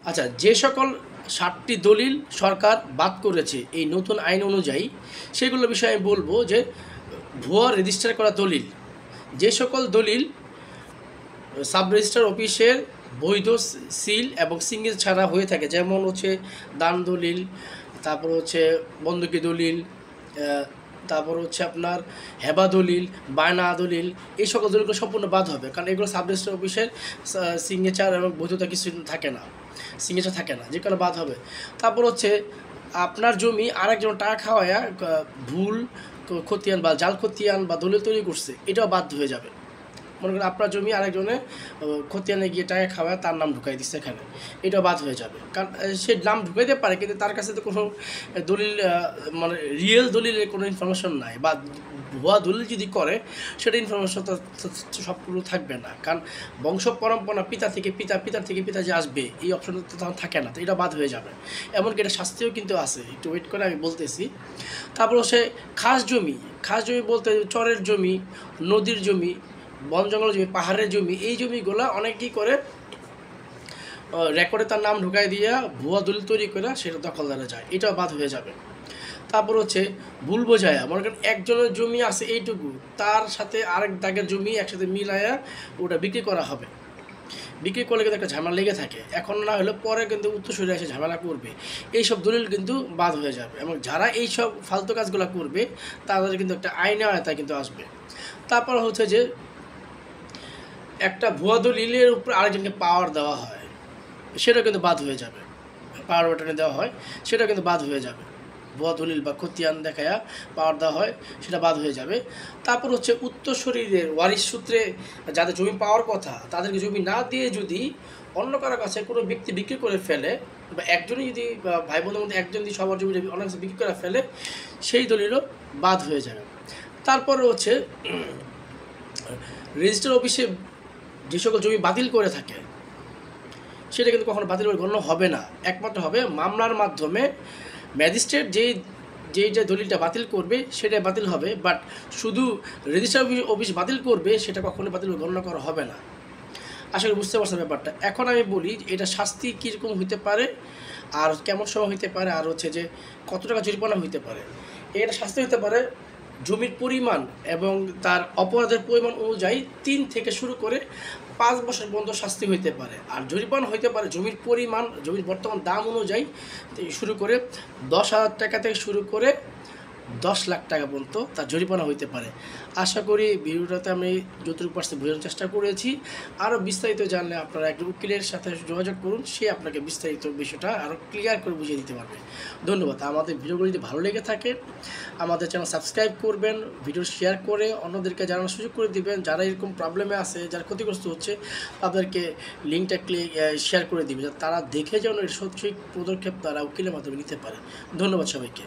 আচ্ছা, যে সকল ৭টি দলিল সরকার বাদ করেছে এই নতুন আইন অনুযায়ী, সেগুলোর বিষয়ে আমি বলবো যে ভুয়া রেজিস্টার করা দলিল, যে সকল দলিল সাব রেজিস্ট্রার অফিসের বৈধ সিল এবং সিঙ্গেল ছাড়া হয়ে থাকে, যেমন হচ্ছে দান দলিল, তারপর হচ্ছে বন্ধকি দলিল, তারপর হচ্ছে আপনার হেবা দলিল, বায়না দলিল, এই সকল দলিলগুলো সম্পূর্ণ বাদ হবে, কারণ এগুলো সাব রেজিস্ট্রার অফিসের সিগনেচার এবং বৈধতা কিছু থাকে না, সিগনেচার থাকে না, যে কারণে বাদ হবে। তারপর হচ্ছে আপনার জমি আরেকজন টাকা খাওয়ায়া ভুল খতিয়ান বা জাল খতিয়ান বা দলিল তৈরি করছে, এটাও বাদ হয়ে যাবে। মনে করেন আপনার জমি আরেকজনে খতিয়ানে গিয়ে টাকা খাওয়ায় তার নাম ঢুকাই দিচ্ছে এখানে, এটাও বাদ হয়ে যাবে। কারণ সে নাম ঢুকাইতে পারে, কিন্তু তার কাছে তো কোনো দলিল মানে রিয়েল দলিলের কোনো ইনফরমেশন নাই, বা ভুয়া দলিল যদি করে সেটা ইনফরমেশন তো সবগুলো থাকবে না, কারণ বংশ পরম্পরা পিতা থেকে পিতা, পিতার থেকে পিতা যে আসবে এই অপশনটা তো তখন থাকে না, তো এটা বাদ হয়ে যাবে। এমনকি এটা শাস্তিও কিন্তু আছে, একটু ওয়েট করে আমি বলতেছি। তারপর সে খাস জমি বলতে চরের জমি, নদীর জমি, বন জঙ্গল জমি, পাহাড়ের জমি, এই জমিগুলো অনেকেই করে রেকর্ডে তার নাম ঢুকাই দিয়া ভুয়া দলিল তৈরি করে সেটা দখলদারে যায়, এটাও বাদ হয়ে যাবে। তারপর হচ্ছে ভুল বোঝায়া, মনে করেন একজনের জমি আছে এইটুকু, তার সাথে আরেক দাগের জমি একসাথে মিলায়া ওটা বিক্রি করা হবে। বিক্রি করলে কিন্তু একটা ঝামেলা লেগে থাকে, এখন না হলে পরে কিন্তু উত্তরসূরি এসে ঝামেলা করবে, এইসব দলিল কিন্তু বাদ হয়ে যাবে। এবং যারা এইসব ফালতু কাজগুলো করবে তাদের কিন্তু একটা আইনে আয়তা কিন্তু আসবে। তারপর হচ্ছে যে একটা ভুয়া দলিলের উপর আরেকজনকে পাওয়ার দেওয়া হয়, সেটা কিন্তু বাদ হয়ে যাবে। পাওয়ার বাটনে দেওয়া হয়, সেটা কিন্তু বাদ হয়ে যাবে। ভুয়া দলিল বা খতিয়ান দেখায়া পাওয়ার দেওয়া হয়, সেটা বাদ হয়ে যাবে। তারপর হচ্ছে উত্তরসূরিদের ওয়ারিশ সূত্রে যাদের জমি পাওয়ার কথা, তাদেরকে জমি না দিয়ে যদি অন্য কারো কাছে কোনো ব্যক্তি বিক্রি করে ফেলে, বা একজনই যদি ভাই বোনের মধ্যে একজন যদি সবার জমি অনেক কাছে বিক্রি করে ফেলে, সেই দলিলও বাদ হয়ে যাবে। তারপর হচ্ছে রেজিস্টার অফিসে যে সকল জমি বাতিল করে থাকে, সেটা কিন্তু কখনো বাতিল বলে গণ্য হবে না, একমাত্র হবে মামলার মাধ্যমে। ম্যাজিস্ট্রেট যে দলিলটা বাতিল করবে সেটাই বাতিল হবে, বাট শুধু রেজিস্টার অফিস বাতিল করবে সেটা কখনো বাতিল গণ্য করা হবে না। আশা করি বুঝতে পারছেন ব্যাপারটা। এখন আমি বলি এটা শাস্তি কীরকম হইতে পারে, আর কেমন সময় হইতে পারে, আর হচ্ছে যে কত টাকা জরিমানা হইতে পারে। এটা শাস্তি হতে পারে জমির পরিমাণ এবং তার অপরাধের পরিমাণ অনুযায়ী 3 থেকে শুরু করে 5 বছর পর্যন্ত শাস্তি হইতে পারে। আর জরিমানা হইতে পারে জমির পরিমাণ, জমির বর্তমান দাম অনুযায়ী শুরু করে 10,000 টাকা থেকে শুরু করে 10 লাখ টাকা পর্যন্ত তার জরিমানা হইতে পারে। আশা করি ভিডিওটাতে আমি যতটুকু পারছি বোঝানোর চেষ্টা করেছি। আরও বিস্তারিত জানলে আপনারা একজন উকিলের সাথে যোগাযোগ করুন, সে আপনাকে বিস্তারিত বিষয়টা আরও ক্লিয়ার করে বুঝিয়ে দিতে পারবে। ধন্যবাদ। আমাদের ভিডিওগুলো যদি ভালো লেগে থাকে আমাদের চ্যানেল সাবস্ক্রাইব করবেন, ভিডিও শেয়ার করে অন্যদেরকে জানানোর সুযোগ করে দিবেন। যারা এরকম প্রবলেমে আছে, যারা ক্ষতিগ্রস্ত হচ্ছে, তাদেরকে লিঙ্কটা শেয়ার করে দিবেন, যাতে তারা দেখে যেন এর সঠিক পদক্ষেপ তারা উকিলের মাধ্যমে নিতে পারে। ধন্যবাদ সবাইকে।